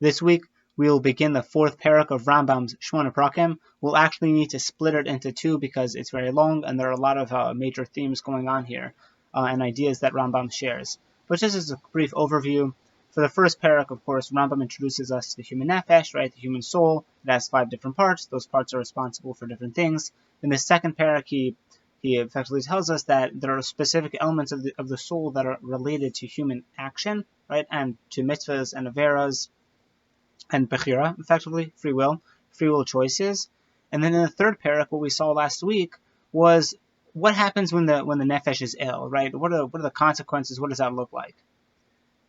This week, we will begin the fourth Perek of Rambam's Shemonah Perakim. We'll actually need to split it into two because it's very long and there are a lot of major themes going on here and ideas that Rambam shares. But just as a brief overview, for the first Perek, of course, Rambam introduces us to the human nefesh, right, the human soul. It has 5 different parts. Those parts are responsible for different things. In the second Perek, he effectively tells us that there are specific elements of the soul that are related to human action, right, and to mitzvahs and averas and bechira, effectively, free will choices. And then in the third Perek, what we saw last week was what happens when the nefesh is ill, right? What are the consequences? What does that look like?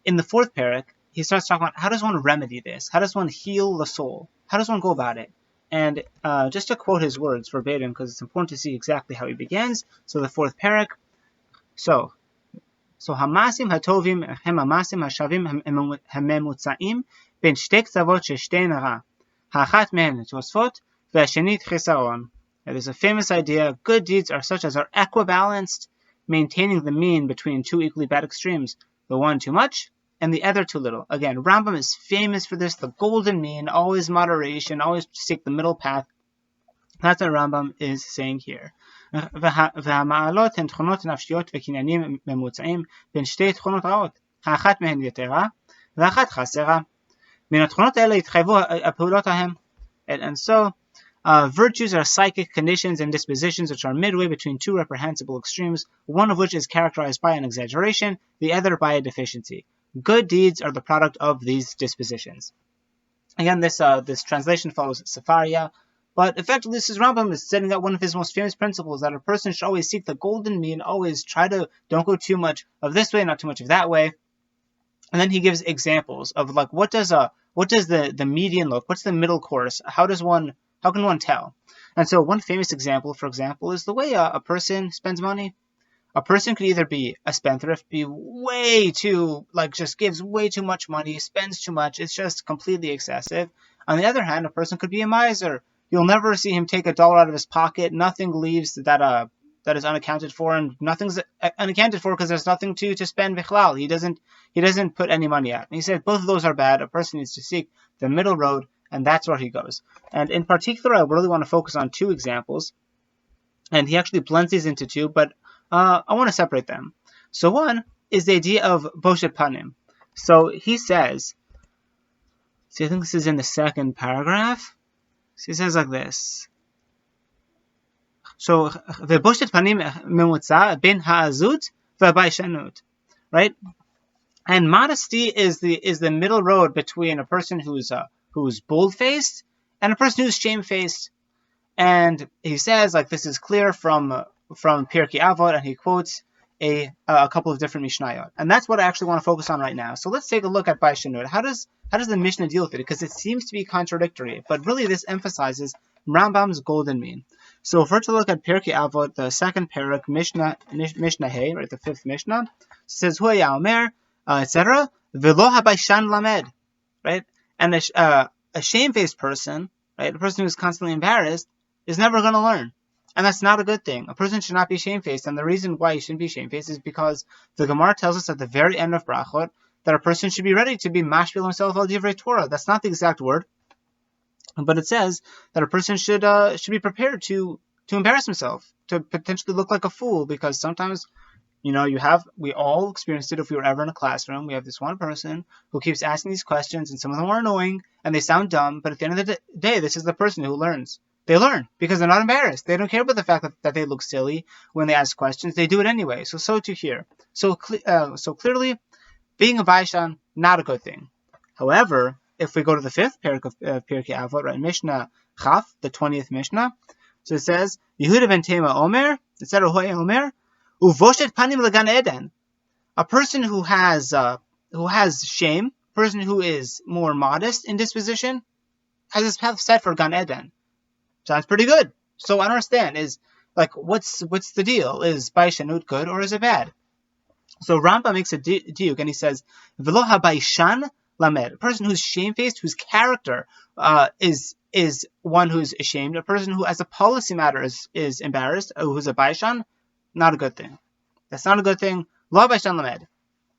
In the fourth Perek, he starts talking about how does one remedy this? How does one heal the soul? How does one go about it? And just to quote his words verbatim, because it's important to see exactly how he begins. So the fourth Perek. So hamasim hatovim hem hamasim hashavim hamemutzaim ben shte ktzavot sheshtein ra ha'achat mehem tosfot ve'ashenit chisaron. There's a famous idea: good deeds are such as are equibalanced, maintaining the mean between two equally bad extremes, the one too much and the other too little. Again, Rambam is famous for this, the golden mean, always moderation, always take the middle path. That's what Rambam is saying here. והמעלות הן תכונות נפשיות וקניינים ממוצעים בין שתי תכונות רעות, האחת מהן יתרה ואחת חסרה. מן התכונות האלה התחייבו הפעולות ההם. And so, virtues are psychic conditions and dispositions which are midway between two reprehensible extremes, one of which is characterized by an exaggeration, the other by a deficiency. Good deeds are the product of these dispositions. Again, this translation follows Sefaria, but effectively this is Rambam is setting up one of his most famous principles, that a person should always seek the golden mean, always don't go too much of this way, not too much of that way. And then he gives examples of like what does the median look, what's the middle course, how can one tell? And so one famous example, for example, is the way a person spends money. A person could either be a spendthrift, be way too, just gives way too much money, spends too much, it's just completely excessive. On the other hand, a person could be a miser. You'll never see him take $1 out of his pocket, nothing leaves that is unaccounted for, and nothing's unaccounted for because there's nothing to spend bichlal. He doesn't put any money out. And he said both of those are bad. A person needs to seek the middle road, and that's where he goes. And in particular, I really want to focus on 2 examples, and he actually blends these into 2, but I want to separate them. So one is the idea of boshet panim. So he says, I think this is in the second paragraph. So he says like this. So the boshet panim memutza ben ha'azut v'baishanut, right? And modesty is the middle road between a person who's bold-faced and a person who's shame-faced. And he says, this is clear from Pirkei Avot, and he quotes a couple of different Mishnayot. And that's what I actually want to focus on right now. So let's take a look at Baishanut. How does the Mishnah deal with it? Because it seems to be contradictory, but really this emphasizes Rambam's golden mean. So if we're to look at Pirkei Avot, the second Perek, Mishnah Hey, right, the 5th Mishnah, it says, Hu ya omer, etc., v'lo habaishan lamed, right? And a shame-faced person, right, a person who's constantly embarrassed, is never going to learn. And that's not a good thing. A person should not be shamefaced, and the reason why he shouldn't be shamefaced is because the Gemara tells us at the very end of Brachot that a person should be ready to be mashpil himself al divrei Torah. That's not the exact word, but it says that a person should be prepared to embarrass himself, to potentially look like a fool, because sometimes, we all experienced it if we were ever in a classroom. We have this one person who keeps asking these questions, and some of them are annoying, and they sound dumb, but at the end of the day, this is the person who learns. They learn because they're not embarrassed. They don't care about the fact that they look silly when they ask questions. They do it anyway. So too here. So clearly, being a Baishan, not a good thing. However, if we go to the 5th Perek of Pirkei Avot, right, Mishnah Chaf, the 20th Mishnah, so it says, Yehuda ben Tema Omer, etc. Hoy Omer, Uvoshet panim legan eden. A person who has shame, a person who is more modest in disposition, has his path set for Gan Eden. Sounds pretty good. So I don't understand. What's the deal? Is Baishanut good or is it bad? So Rambam makes a diuk and he says, V'lo habaishan lamed. A person who's shamefaced, whose character is one who's ashamed, a person who as a policy matter is embarrassed, who's a Baishan, not a good thing. That's not a good thing. Lo habaishan lamed.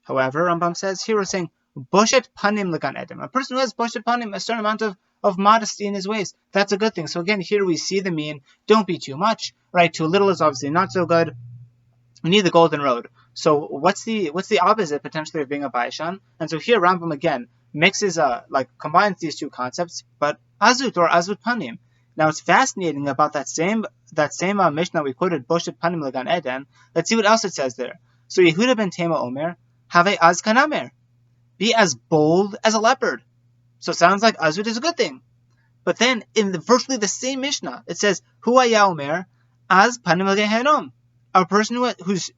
However, Rambam says, here we're saying, Boshet panim legan edem. A person who has boshet panim, a certain amount of modesty in his ways, that's a good thing. So again, here we see the mean. Don't be too much, right? Too little is obviously not so good. We need the golden road. So what's the opposite potentially of being a baishan? And so here Rambam again mixes combines these two concepts, but azut or azut panim. Now it's fascinating about that same Mishnah we quoted, Boshet panim legan eden. Let's see what else it says there. So Yehuda ben Tema Omer, have az kanamer, be as bold as a leopard. So it sounds like azut is a good thing. But then in virtually the same Mishnah, it says Hu haya omer az panim legehenom. A person who's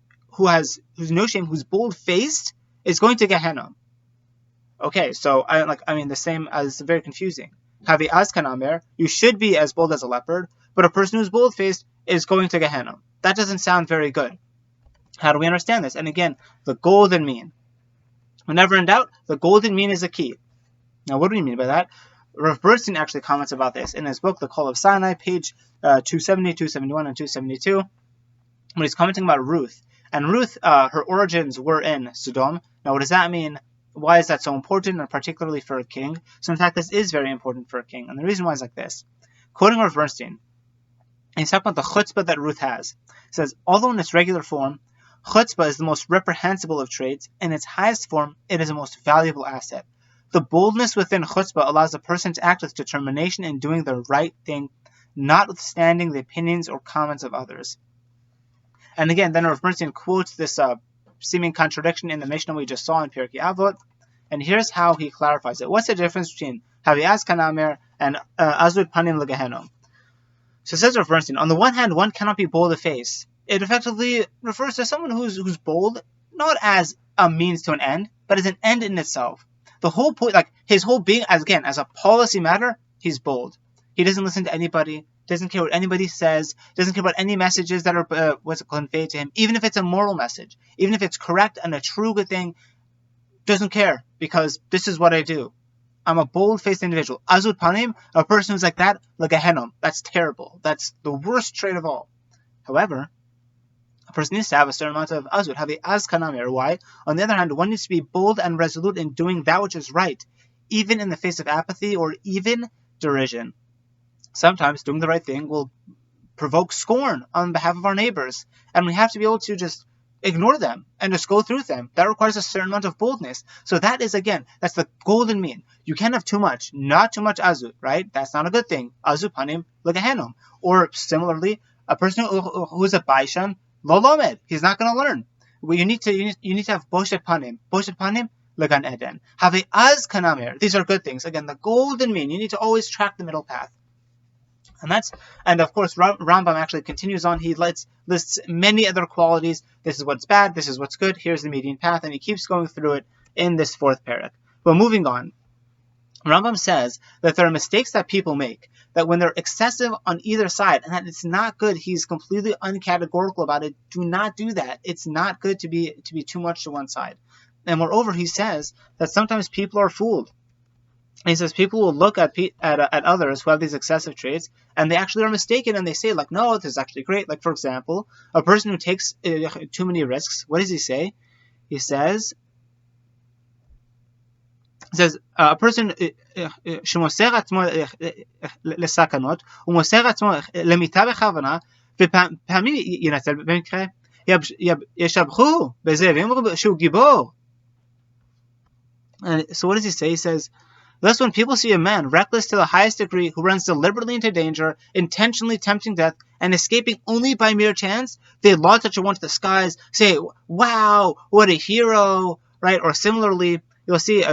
no shame, who's bold faced, is going to Gehenna. Okay, so the same as very confusing. Havi az kanamer, you should be as bold as a leopard, but a person who's bold faced is going to Gehenna. That doesn't sound very good. How do we understand this? And again, the golden mean. Whenever in doubt, the golden mean is a key. Now, what do we mean by that? Rav Bernstein actually comments about this in his book, The Call of Sinai, page 270, 271, and 272. When he's commenting about Ruth. And Ruth, her origins were in Sodom. Now, what does that mean? Why is that so important, and particularly for a king? So, in fact, this is very important for a king. And the reason why is like this. Quoting Rav Bernstein, he's talking about the chutzpah that Ruth has. He says, although in its regular form, chutzpah is the most reprehensible of traits, in its highest form, it is a most valuable asset. The boldness within chutzpah allows a person to act with determination in doing the right thing, notwithstanding the opinions or comments of others. And again, then Rav Bernstein quotes this seeming contradiction in the Mishnah we just saw in Pirkei Avot, and here's how he clarifies it. What's the difference between Havi az kanamer and azut panim legehenom? So says Rav Bernstein, on the one hand, one cannot be bold of face. It effectively refers to someone who's bold, not as a means to an end, but as an end in itself. The whole point, his whole being, as a policy matter, he's bold. He doesn't listen to anybody, doesn't care what anybody says, doesn't care about any messages that are conveyed to him, even if it's a moral message, even if it's correct and a true good thing, doesn't care, because this is what I do. I'm a bold-faced individual. Azut panim, a person who's like that, like a henom. That's terrible. That's the worst trait of all. However, a person needs to have a certain amount of azut, have a az kanamir. Why? On the other hand, one needs to be bold and resolute in doing that which is right, even in the face of apathy or even derision. Sometimes doing the right thing will provoke scorn on behalf of our neighbors, and we have to be able to just ignore them and just go through them. That requires a certain amount of boldness. So that is, again, that's the golden mean. You can't have too much, not too much azut, right? That's not a good thing. Azut panim legehenom. Or similarly, a person who's a baishan, lo lomed, he's not going to learn. Well, you need to have boshet panim legan eden. Have a az kanamer. These are good things. Again, the golden mean. You need to always track the middle path. And of course, Rambam actually continues on. He lists many other qualities. This is what's bad. This is what's good. Here's the median path, and he keeps going through it in this fourth perek. But moving on, Rambam says that there are mistakes that people make, that when they're excessive on either side, and that it's not good. He's completely uncategorical about it. Do not do that. It's not good to be too much to one side. And moreover, he says that sometimes people are fooled. And he says people will look at others who have these excessive traits, and they actually are mistaken, and they say, no, this is actually great. Like, for example, a person who takes too many risks, what does he say? He says, a person שמוסר עצמו לסכנות, הוא מוסר עצמו למיטה בכוונה, ופעמים ינצל במקרה, ישבחו בזה, ויאמרו שהוא גיבור. And so what does he say? He says, thus, when people see a man reckless to the highest degree, who runs deliberately into danger, intentionally tempting death, and escaping only by mere chance, they laud such a one to the skies, say, wow, what a hero, right? Or similarly, you'll see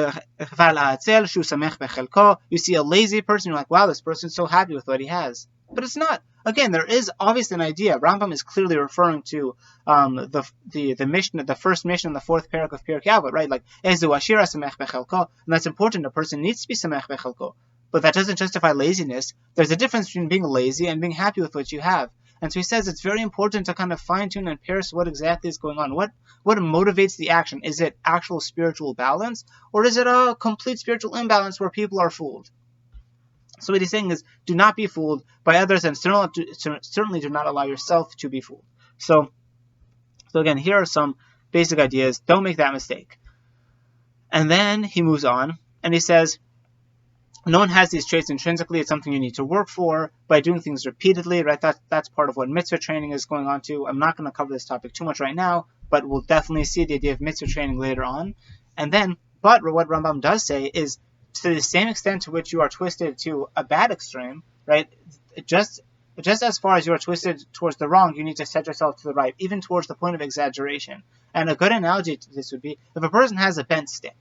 you see a lazy person, you're like, wow, this person's so happy with what he has. But it's not. Again, there is obviously an idea. Rambam is clearly referring to the Mishnah, the first Mishnah in the fourth Perek of Pirkei Avot, right? Like, Ezu Ashira Samech Bechelko, and that's important. A person needs to be Samech Bechelko, but that doesn't justify laziness. There's a difference between being lazy and being happy with what you have. And so he says it's very important to kind of fine-tune and parse what exactly is going on. What motivates the action? Is it actual spiritual balance, or is it a complete spiritual imbalance where people are fooled? So what he's saying is, do not be fooled by others, and certainly do not allow yourself to be fooled. So again, here are some basic ideas. Don't make that mistake. And then he moves on, and he says, no one has these traits intrinsically. It's something you need to work for by doing things repeatedly, right? That's part of what mitzvah training is going on to. I'm not going to cover this topic too much right now, but we'll definitely see the idea of mitzvah training later on. And then, but what Rambam does say is, to the same extent to which you are twisted to a bad extreme, right? Just as far as you are twisted towards the wrong, you need to set yourself to the right, even towards the point of exaggeration. And a good analogy to this would be, if a person has a bent stick,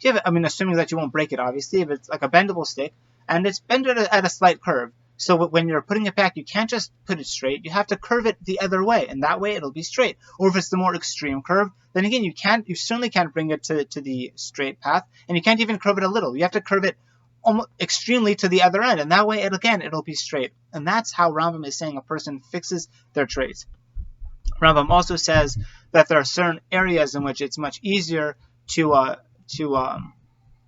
assuming that you won't break it, obviously, if it's like a bendable stick, and it's bended at a slight curve. So when you're putting it back, you can't just put it straight. You have to curve it the other way, and that way it'll be straight. Or if it's the more extreme curve, then again, you certainly can't bring it to the straight path, and you can't even curve it a little. You have to curve it almost extremely to the other end, and that way, it'll be straight. And that's how Rambam is saying a person fixes their traits. Rambam also says that there are certain areas in which it's much easier to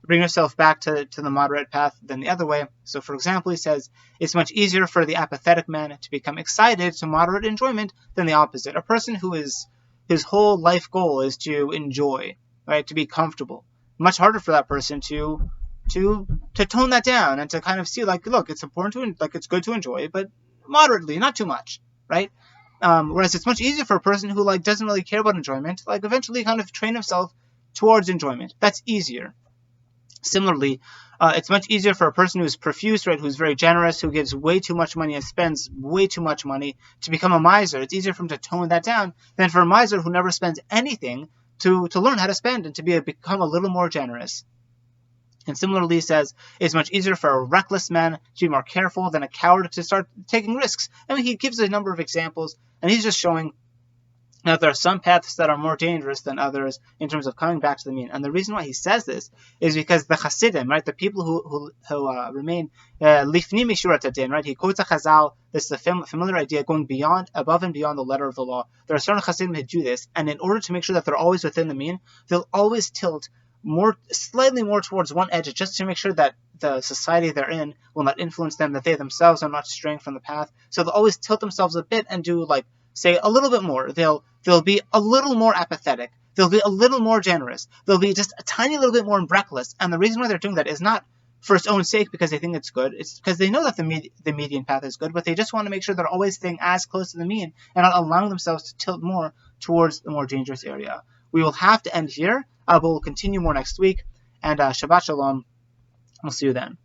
bring yourself back to the moderate path than the other way. So, for example, he says it's much easier for the apathetic man to become excited to moderate enjoyment than the opposite. A person his whole life goal is to enjoy, right, to be comfortable. Much harder for that person to tone that down and to kind of see, like, look, it's important it's good to enjoy, but moderately, not too much, right? Whereas it's much easier for a person who doesn't really care about enjoyment, eventually kind of train himself towards enjoyment. That's easier. Similarly, it's much easier for a person who's profuse, right, who's very generous, who gives way too much money and spends way too much money, to become a miser. It's easier for him to tone that down than for a miser who never spends anything to learn how to spend and to become a little more generous. And similarly, he says it's much easier for a reckless man to be more careful than a coward to start taking risks. He gives a number of examples, and he's just showing that there are some paths that are more dangerous than others in terms of coming back to the mean. And the reason why he says this is because the Hasidim, right, the people who remain lifni mishurat hadin, right, he quotes a Chazal. This is a familiar idea, going above and beyond the letter of the law. There are certain Hasidim who do this, and in order to make sure that they're always within the mean, they'll always tilt slightly more towards one edge, just to make sure that the society they're in will not influence them, that they themselves are not straying from the path. So they'll always tilt themselves a bit and do say a little bit more. They'll be a little more apathetic. They'll be a little more generous. They'll be just a tiny little bit more reckless. And the reason why they're doing that is not for its own sake because they think it's good. It's because they know that the median path is good, but they just want to make sure they're always staying as close to the mean and not allowing themselves to tilt more towards the more dangerous area. We will have to end here, but we'll continue more next week. And Shabbat Shalom. We'll see you then.